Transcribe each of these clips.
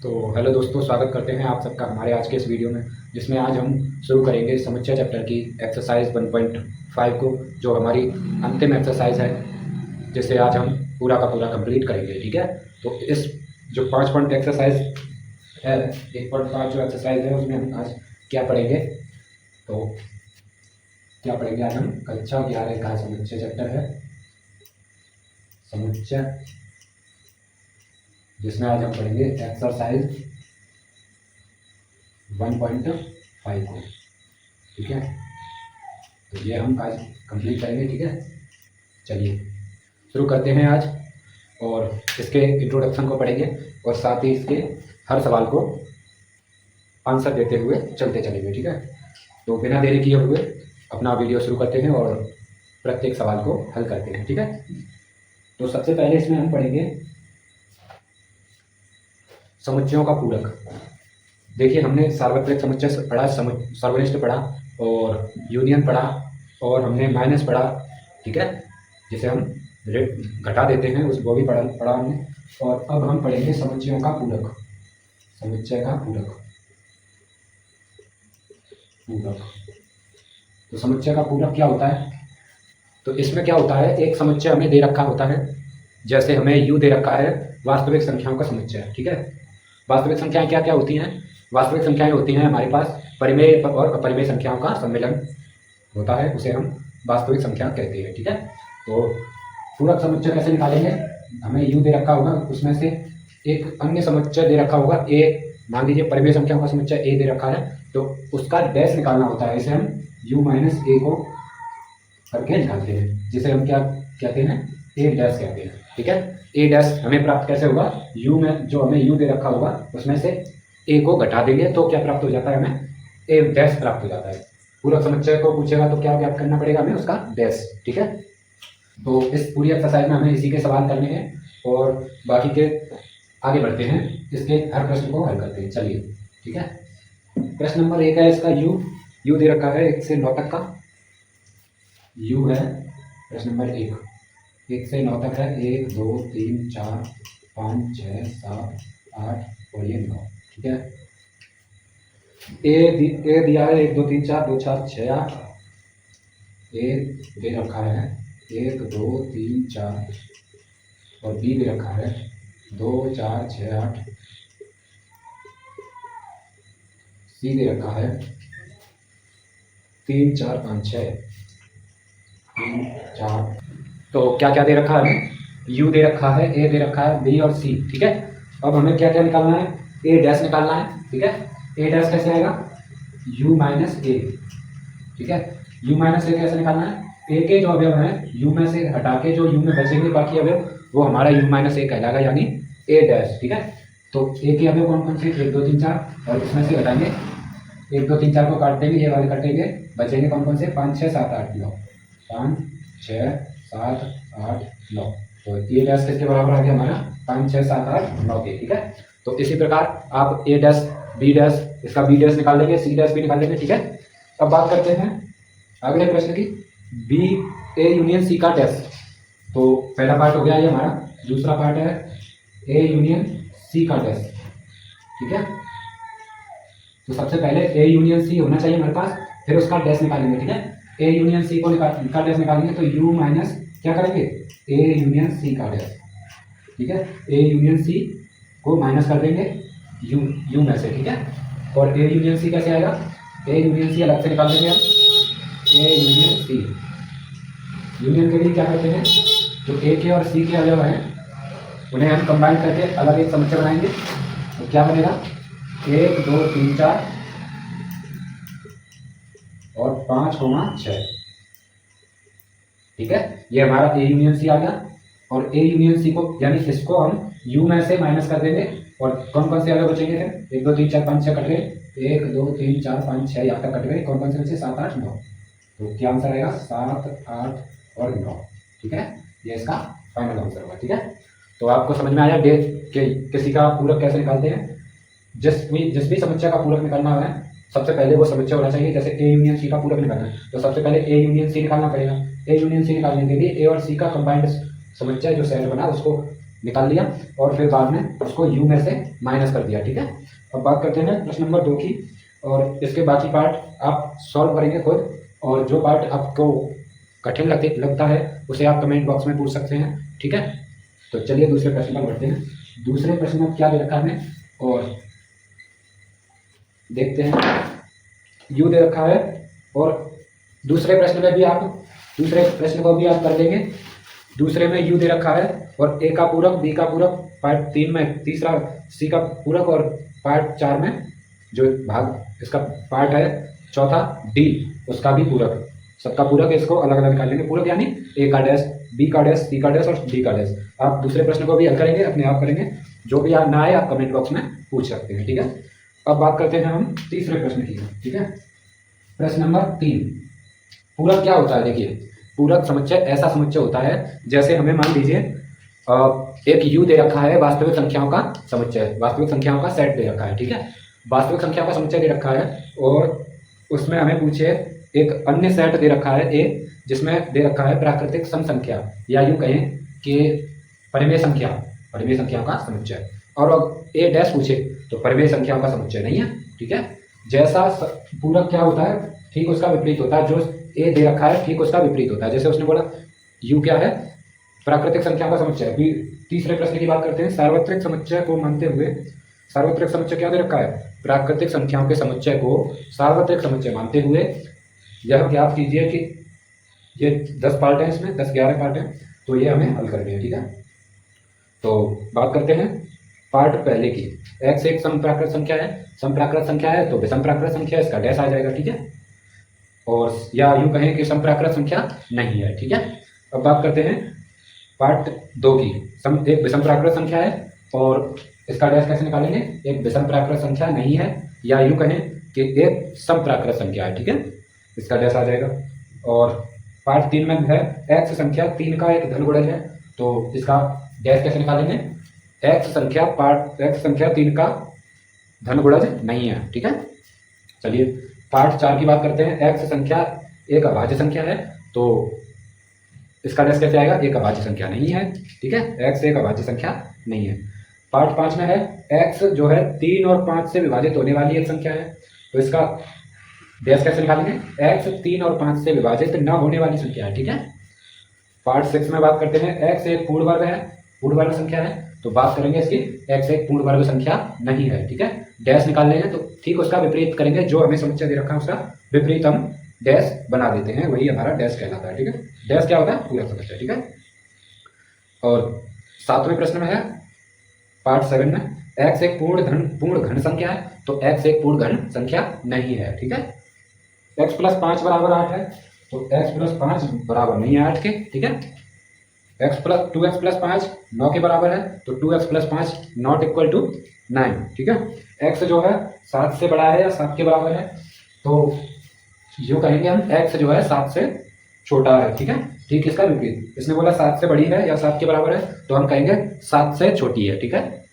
तो हेलो दोस्तों, स्वागत करते हैं आप सबका हमारे आज के इस वीडियो में, जिसमें आज हम शुरू करेंगे समुच्चय चैप्टर की एक्सरसाइज 1.5 को, जो हमारी अंतिम एक्सरसाइज है, जिसे आज हम पूरा का पूरा कंप्लीट करेंगे। ठीक है, तो इस जो 5 पॉइंट एक्सरसाइज है, 1.5 जो एक्सरसाइज है, उसमें हम आज क्या पढ़ेंगे। तो क्या पढ़ेंगे आज हम, कक्षा 11 का समुच्चय चैप्टर है समुच्चय, जिसमें आज हम पढ़ेंगे एक्सरसाइज 1.5 को। ठीक है, तो ये हम आज कंप्लीट करेंगे। ठीक है, चलिए शुरू करते हैं आज, और इसके इंट्रोडक्शन को पढ़ेंगे और साथ ही इसके हर सवाल को आंसर देते हुए चलते चलेंगे। ठीक है, तो बिना देरी किए हुए अपना वीडियो शुरू करते हैं और प्रत्येक सवाल को हल करते हैं। ठीक है, तो सबसे पहले इसमें हम पढ़ेंगे समुच्चयों का पूरक। देखिए, हमने सार्वत्रिक समुच्चय पढ़ा, सर्वनिष्ठ पढ़ा और यूनियन पढ़ा और हमने माइनस पढ़ा। ठीक है, जिसे हम घटा देते हैं, उस वो भी पढ़ा हमने। और अब हम पढ़ेंगे समुच्चयों का पूरक। समुच्चय का पूरक। तो समुच्चय का पूरक क्या होता है? तो इसमें क्या होता है, एक समुच्चय हमें दे रखा होता है, जैसे हमें यू दे रखा है, वास्तविक संख्याओं का समुच्चय। ठीक है, वास्तविक संख्याएं क्या क्या होती हैं? वास्तविक संख्याएं होती हैं हमारे पास परिमेय और अपरिमेय संख्याओं का सम्मेलन होता है, उसे हम वास्तविक संख्या कहते हैं। ठीक है, तो पूरक समुच्चय कैसे निकालेंगे? हमें यू दे रखा होगा, उसमें से एक अन्य समुच्चय दे रखा होगा ए, मान लीजिए परिमेय संख्याओं का समुच्चय ए दे रखा है, तो उसका डैश निकालना होता है। इसे हम यू माइनस ए को करके निकालते हैं, जिसे हम क्या कहते हैं, ए डैश कहते हैं। ठीक है, ए डैश हमें प्राप्त कैसे होगा? यू में जो हमें यू दे रखा होगा, उसमें से ए को घटा देंगे तो क्या प्राप्त हो जाता है? हमें ए डैश प्राप्त हो जाता है। पूरा समुच्चय को पूछेगा तो क्या ज्ञात करना पड़ेगा हमें? उसका डैश। ठीक है, तो इस पूरी एक्सरसाइज में हमें इसी के सवाल करने हैं और बाकी के आगे बढ़ते हैं, इसके हर प्रश्न को हल करते हैं। चलिए, ठीक है, प्रश्न नंबर 1 है इसका, यू दे रखा है 1 से 9 तक का यू है। प्रश्न नंबर 1 से 9 तक है, 1 2 3 4 5 6 7 8 और ये 9। ठीक है, ए दिया है 1 2 3 4 2 4 6 8। ए दे रखा है 1 2 3 4 और बी दे रखा है 2 4 6 8। सी दे रखा है 3 4 5 6 3 4। तो क्या क्या दे रखा है हमें? यू दे रखा है, ए दे रखा है, बी और सी। ठीक है, अब हमें क्या क्या निकालना है? ए डैश निकालना है। ठीक है, ए डैश कैसे आएगा? यू माइनस ए। ठीक है, यू माइनस ए कैसे निकालना है? ए के जो अवयव हैं यू में से हटा के जो यू में बचेंगे बाकी अवयव, वो हमारा यू माइनस ए कहलाएगा, यानी ए डैश। ठीक है, तो ए के अवयव कौन कौन से? 1 2 3 4 और इसमें से हटाएंगे 1 2 3 4 को काट देंगे, ये वाले कटेंगे, बचेंगे कौन कौन से? 5 6 7 8 9। 5 6 7 8 9। तो ए डैश किसके बराबर आ गया हमारा? 5 6 7 8 9 के। ठीक है, तो इसी प्रकार आप ए डैश बी डैश, इसका बी डैश निकाल लेंगे, सी डैश भी निकाल लेंगे। ठीक है, अब बात करते हैं अगले प्रश्न की, बी ए यूनियन सी का डैश। तो पहला पार्ट हो गया ये हमारा, दूसरा पार्ट है ए यूनियन सी का डैश। ठीक है, तो सबसे पहले ए यूनियन सी होना चाहिए हमारे पास, फिर उसका डैश निकालेंगे। ठीक है, ए यूनियन सी को का डैश निकालेंगे तो यू माइनस क्या करेंगे? ए यूनियन सी का डैश। ठीक है, ए यूनियन सी को माइनस कर देंगे यू में से। ठीक है, और ए यूनियन सी कैसे आएगा? ए यूनियन सी अलग से निकाल देंगे हम, ए यूनियन सी। यूनियन के लिए क्या करते हैं, जो ए के और सी के अवयव हैं उन्हें हम कंबाइन करके अलग एक समुच्चय बनाएंगे। तो क्या बनेगा? 1 2 3 4 और 5 6। ठीक है, ये हमारा ए यूनियन सी आ गया, और ए यूनियन सी को यानी इसको हम यू में से माइनस कर देंगे, और कौन कौन से अवयव बचेंगे? 1 2 3 4 5 6 कट गए, 1 2 3 4 5 6 यहाँ तक कट गए, कौन कौन से बचे? 7 8 9। तो क्या आंसर आएगा? 7 8 और 9। ठीक है, ये इसका फाइनल आंसर होगा। ठीक है, तो आपको समझ में आया कि किसी का पूरक कैसे निकालते हैं। जिस भी समुच्चय का पूरक निकालना है, सबसे पहले वो समुच्चय होना चाहिए। जैसे ए यूनियन सी का पूरक निकालना है तो सबसे पहले ए यूनियन सी निकालना पड़ेगा। ए यूनियन सी निकालने के लिए ए और सी का कंबाइंड समुच्चय जो सेट बना उसको निकाल लिया और फिर बाद में उसको u में से माइनस कर दिया। ठीक है, अब बात करते हैं प्रश्न नंबर 2 की, और इसके बाकी पार्ट आप सॉल्व करेंगे खुद, और जो पार्ट आपको कठिन लगता है उसे आप कमेंट बॉक्स में पूछ सकते हैं। ठीक है, तो चलिए दूसरे प्रश्न पर बढ़ते हैं। दूसरे प्रश्न में क्या दे रखा है और देखते हैं। u दे रखा है और दूसरे प्रश्न में भी आप दूसरे प्रश्न को भी आप कर लेंगे। दूसरे में u दे रखा है और a का पूरक, b का पूरक, पार्ट 3 में तीसरा c का पूरक, और पार्ट 4 में जो भाग इसका पार्ट है चौथा d उसका भी पूरक, सबका पूरक इसको अलग अलग निकाल लेंगे। पूरक यानी a का डैश, b का डैश, c का डैश और d का डैश। आप दूसरे प्रश्न को भी हल करेंगे, अपने आप करेंगे, जो भी ना आए आप कमेंट बॉक्स में पूछ सकते हैं। ठीक है, अब बात करते हैं हम तीसरे प्रश्न की। ठीक है, प्रश्न नंबर 3, पूरक क्या होता है। देखिए, पूरक समुच्चय ऐसा समुच्चय होता है जैसे हमें मान लीजिए एक u दे रखा है, वास्तविक संख्याओं का समुच्चय, वास्तविक संख्याओं का सेट दे रखा है। ठीक है, वास्तविक संख्याओं का समुच्चय दे रखा है और उसमें हमें पूछे एक अन्य सेट दे रखा है a, जिसमें दे रखा है प्राकृतिक सम संख्या, या यूं कहें कि परिमेय संख्याओं का समुच्चय, और अब a डैश पूछे तो परिमेय संख्याओं का समुच्चय नहीं है। ठीक है, जैसा पूरक क्या होता है ठीक उसका विपरीत होता है, जो a दे रखा है ठीक उसका विपरीत होता है। जैसे उसने बोला u क्या है, प्राकृतिक संख्याओं का समुच्चय। अभी तीसरे प्रश्न की बात करते हैं। सार्वत्रिक समुच्चय को मानते हुए, सार्वत्रिक समुच्चय क्या दे रखा है, प्राकृतिक संख्याओं के समुच्चय को सार्वत्रिक समुच्चय मानते हुए यह ज्ञात कीजिए कि ये 10 पार्ट हैं, इसमें 10-11 पार्ट हैं, तो ये हमें हल करने हैं। ठीक है, तो बात करते हैं पार्ट पहले की। x एक समप्राकृत संख्या है, समप्राकृत संख्या है तो विषमप्राकृत संख्या, इसका डैश आ जाएगा। ठीक है, और या यूं कहें कि समप्राकृत संख्या नहीं है। ठीक है, अब बात करते हैं पार्ट 2 की। एक विषमप्राकृत संख्या है और इसका डैश कैसे निकालेंगे, एक विषमप्राकृत संख्या नहीं है, या यूं कहें कि एक समप्राकृत संख्या है। ठीक है, इसका डैश आ जाएगा। और पार्ट 3 में है x संख्या 3 का एक धनगुणज है, तो इसका डैश कैसे निकालेंगे, x संख्या 3 का धनगुणज नहीं है। ठीक है, चलिए पार्ट 4 की बात करते हैं। x संख्या एक अभाज्य संख्या है, तो इसका डैश कैसे आएगा, एक अभाज्य संख्या नहीं है। ठीक है, x एक अभाज्य संख्या नहीं है। पार्ट 5 में है x जो है 3 और 5 से विभाजित होने वाली एक संख्या है, तो इसका डैश कैसे निकालेंगे, x 3 और 5 से विभाजित न होने वाली संख्या है। ठीक है, पार्ट 6 में बात करते हैं x एक पूर्ण वर्ग है, पूर्ण वर्ग संख्या है, तो बात करेंगे इसकी x एक पूर्ण वर्ग संख्या नहीं है। ठीक है, डैश निकाल लेंगे तो ठीक उसका विपरीत करेंगे, जो हमें समुच्चय दे रखा है उसका विपरीत हम डैश बना देते हैं, वही हमारा डैश कहलाता है। ठीक है, डैश क्या होता है, पूरक समुच्चय। ठीक है, और 7वें प्रश्न में है पार्ट 7 में x एक पूर्ण घन संख्या है, तो x एक पूर्ण घन संख्या नहीं है। ठीक है, x + 5 बराबर 8 है, तो x + 5 बराबर नहीं है 8 के। ठीक है, 2x + 5 9 के बराबर है, तो 2x + 5 नॉट इक्वल टू 9। ठीक है, x जो है 7 से बड़ा है या 7 के बराबर है, तो यूँ कहेंगे हम x जो है 7 से छोटा है। ठीक है, ठीक इसका विपरीत, इसने बोला 7 से बड़ी है या 7 के बराबर है, तो हम कहेंगे 7 से छोटी है। ठीक है,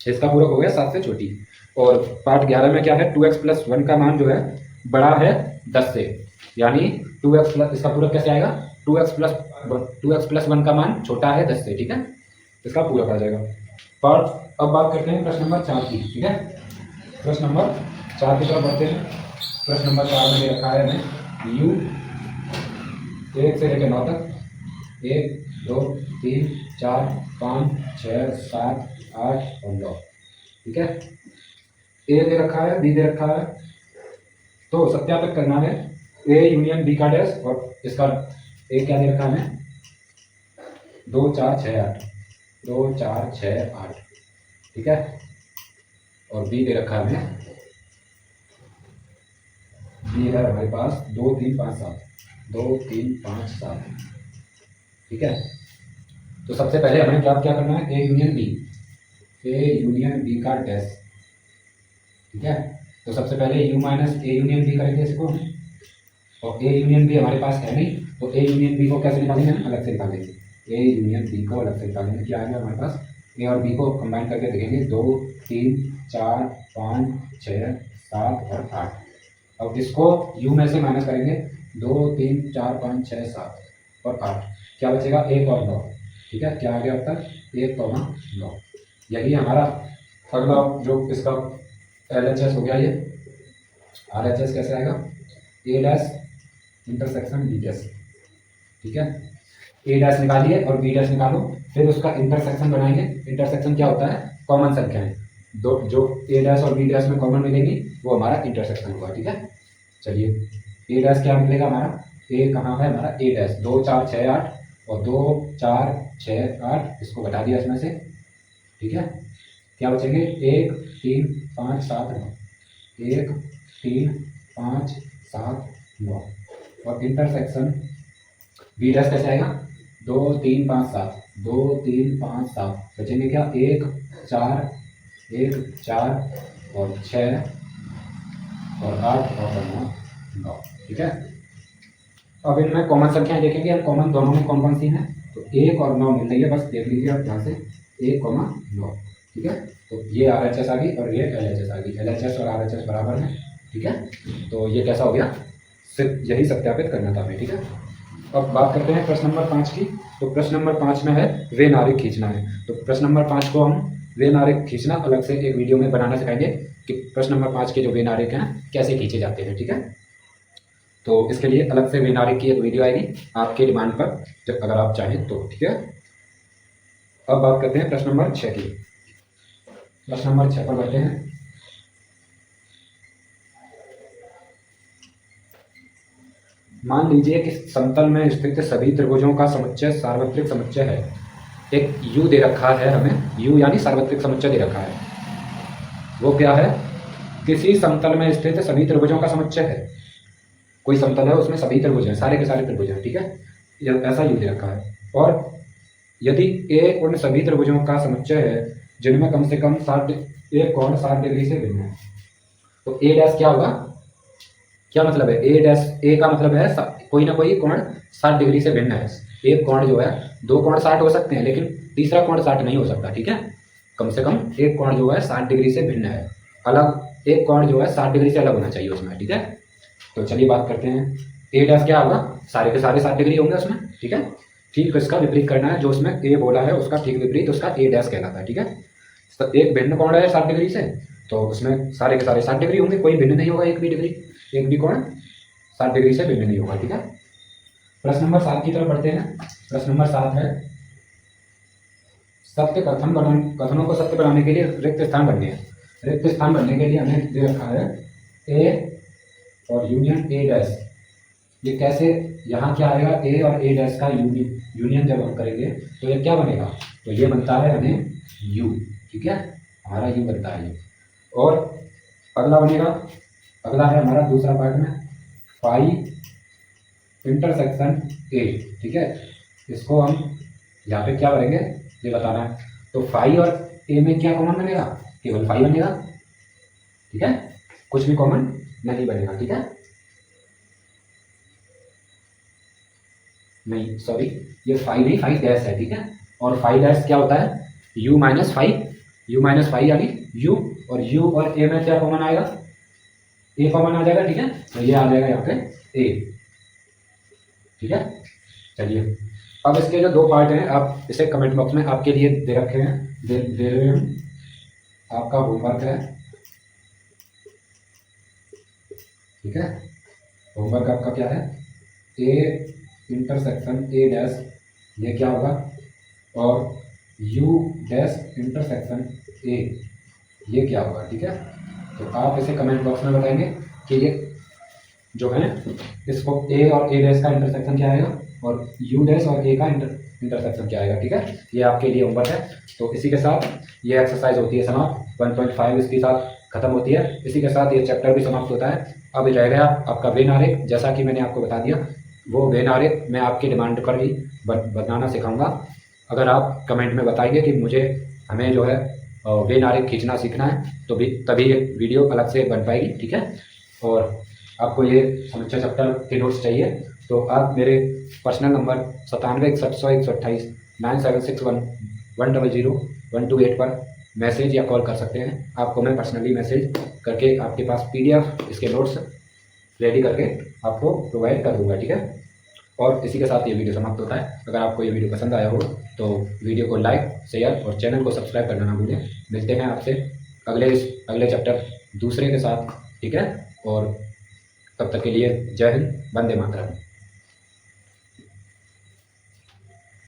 इसका पूरक हो गया 7 से छोटी। और पार्ट 11 में क्या है, 2x + 1 का मान जो है बड़ा है 10 से, यानी 2x प्लस, इसका पूरक कैसे आएगा, 2x + 1 का मान छोटा है 10 से। ठीक है, इसका पूरक आ जाएगा। पार्ट अब बात करते हैं प्रश्न नंबर 4 की। ठीक है, प्रश्न नंबर 4 की तरफ बढ़ते हैं। प्रश्न नंबर 4 में दे रखा है हमें u 1 से लेकर 9 तक, 1 2 3 4 5 6 7 8 और 9। ठीक है, a दे रखा है, b दे रखा है, तो सत्यापित करना है a यूनियन b का डैश, और इसका a क्या दे रखा है हमें 2 4 6 8, 2 4 6 8। ठीक है, और b दे रखा है हमें, b है हमारे पास 2 3 5 7, 2 3 5 7। ठीक है, तो सबसे पहले हमें क्या करना है, a यूनियन b का डैश। ठीक है, तो सबसे पहले u - a यूनियन b करेंगे इसको, और a यूनियन b हमारे पास है नहीं, तो a यूनियन b को कैसे निकालेंगे, हम अलग से निकालेंगे। a यूनियन b को अलग से निकालेंगे, क्या आएगा हमारे पास, a और b को कंबाइन करके देखेंगे, 2 3 4 5 6 7 और 8। अब इसको u में से माइनस करेंगे, 2 3 4 5 6 7 और 8, क्या बचेगा 1 और 9। ठीक है, क्या आ गया उत्तर 1,9। यही हमारा अगला जो इसका LHS हो गया। ये RHS कैसे आएगा, A dash intersection B dash, ठीक है। A डैश निकालिए और B डैश निकालो, फिर उसका इंटरसेक्शन बनाएंगे। इंटरसेक्शन क्या होता है, कॉमन संख्याएं, दो जो A डैश और B डैश में कॉमन मिलेगी वो हमारा इंटरसेक्शन होगा, ठीक है। चलिए A डैश क्या निकलेगा हमारा, A कहाँ है हमारा, A डैश 2 4 6 8 और 2 4 6 8, इसको घटा दिया इसमें से, ठीक है। क्या बचेंगे 1 3 5 7 9, 1 3 5 7 9 और इंटरसेक्शन B डैश कैसे आएगा, 2 3 5 7, 2 3 5 7, बचेंगे क्या 1 4 और 6 और 8 और 9, ठीक है। अब इनमें कॉमन संख्याएं देखेंगे हम, कॉमन दोनों में कौन कौन सी हैं, तो 1 और 9 मिल रही है, बस देख लीजिए आप ध्यान से 1,9, ठीक है। तो ये RHS आ गई और ये LHS आ गई, LHS और RHS बराबर है, ठीक है। तो ये कैसा हो गया, सिर्फ यही सत्यापित करना था हमें, ठीक है। अब बात करते हैं प्रश्न नंबर 5 की। तो प्रश्न नंबर 5 में है वेन आरेख खींचना है। तो प्रश्न नंबर 5 को हम वेन आरेख खींचना अलग से एक वीडियो में बनाना सिखाएंगे कि प्रश्न नंबर 5 के जो वेन आरेख हैं कैसे खींचे जाते हैं, ठीक है। तो इसके लिए अलग से वेन आरेख की एक वीडियो आएगी आपके डिमांड पर, जब अगर आप चाहें तो, ठीक है। अब बात करते हैं प्रश्न नंबर 6 की। प्रश्न नंबर 6 पर बढ़ते हैं। मान लीजिए कि समतल में स्थित सभी त्रिभुजों का समुच्चय सार्वत्रिक समुच्चय है। एक U दे रखा है हमें, U यानी सार्वत्रिक समुच्चय दे रखा है। वो क्या है, किसी समतल में स्थित सभी त्रिभुजों का समुच्चय है। कोई समतल है उसमें सभी त्रिभुज हैं, सारे के सारे त्रिभुज हैं, ठीक है। ऐसा U दे रखा है और यदि A उन सभी त्रिभुजों का समुच्चय है जिनमें कम से कम एक कोण 60 डिग्री से भिन्न है, तो A डैश क्या होगा, क्या मतलब है A डैश, A का मतलब है कोई ना कोई कोण 60 डिग्री से भिन्न है। एक कोण जो है, दो कोण 60 हो सकते हैं लेकिन तीसरा कोण 60 नहीं हो सकता, ठीक है। कम से कम एक कोण जो है 60 डिग्री से भिन्न है, अलग एक कोण जो है 60 डिग्री से अलग होना चाहिए उसमें, ठीक है। तो चलिए बात करते हैं, A डैश क्या होगा, सारे के सारे 60 डिग्री होंगे उसमें, ठीक है। ठीक इसका विपरीत करना है, जो उसमें A बोला है उसका ठीक विपरीत उसका A डैश कहलाता है, ठीक है। तो एक भिन्न कोण है 60 डिग्री से, तो उसमें सारे के सारे 60 डिग्री होंगे, कोई भिन्न नहीं होगा, एक भी कोण 60 डिग्री से भिन्न नहीं होगा, ठीक है। प्रश्न नंबर 7 की तरफ बढ़ते हैं। प्रश्न नंबर 7 है, सत्य कथनों को सत्य बनाने के लिए रिक्त स्थान बनने हैं। रिक्त स्थान बनने के लिए हमें दे रखा है A और यूनियन A डैश। ये कैसे, यहाँ क्या आएगा, A और A डैश का यूनियन जब हम करेंगे तो ये क्या बनेगा, तो ये बनता है हमें U, ठीक है, हमारा U बनता है ये। और अगला बनेगा, अगला है हमारा दूसरा पार्ट में फाई इंटरसेक्शन A, ठीक है। इसको हम यहाँ पे क्या करेंगे ये बताना है। तो फाई और A में क्या कॉमन बनेगा, केवल फाई बनेगा, ठीक है, कुछ भी कॉमन नहीं बनेगा, ठीक है। नहीं सॉरी, ये फाई नहीं, फाई डैश है, ठीक है। और फाई डैश क्या होता है, U माइनस फाई यानी U, और U और A में क्या कॉमन आएगा, A कॉमन आ जाएगा, ठीक है। तो ये आ जाएगा यहाँ पे A, ठीक है। चलिए अब इसके जो दो पार्ट हैं आप इसे कमेंट बॉक्स में आपके लिए दे रखे हैं, दे रहे हैं, आपका होमवर्क है, ठीक है। होमवर्क आपका क्या है, A इंटरसेक्शन A डैश ये क्या होगा, और U डैश इंटरसेक्शन A ये क्या होगा, ठीक है। तो आप इसे कमेंट बॉक्स में बताएंगे कि ये जो है इसको A और A डैश का इंटरसेक्शन क्या आएगा और U डैश और A का इंटरसेक्शन क्या आएगा, ठीक है। ये आपके लिए होमवर्क है। तो इसी के साथ ये एक्सरसाइज होती है समाप्त, 1.5 इसके साथ खत्म होती है। इसी के साथ ये चैप्टर भी समाप्त होता है। अब रह गया आपका वेन आरेख, जैसा कि मैंने आपको बता दिया वो वेन आरेख मैं आपकी डिमांड पर ही बनाना सिखाऊंगा। अगर आप कमेंट में बताएंगे कि हमें जो है वेन आरेख खींचना सीखना है तो तभी एक वीडियो अलग से बन पाएगी, ठीक है। और आपको ये समुच्चय चैप्टर के नोट्स चाहिए तो आप मेरे पर्सनल नंबर 9761 9761 100 पर मैसेज या कॉल कर सकते हैं। आपको मैं पर्सनली मैसेज करके आपके पास PDF इसके नोट्स रेडी करके आपको प्रोवाइड कर दूंगा, ठीक है। और इसी के साथ ये वीडियो समाप्त होता है। अगर आपको ये वीडियो पसंद आया हो तो वीडियो को लाइक, शेयर और चैनल को सब्सक्राइब करना ना भूलें। मिलते हैं आपसे अगले चैप्टर दूसरे के साथ, ठीक है। और तब तक के लिए जय हिंद, वंदे मातरम।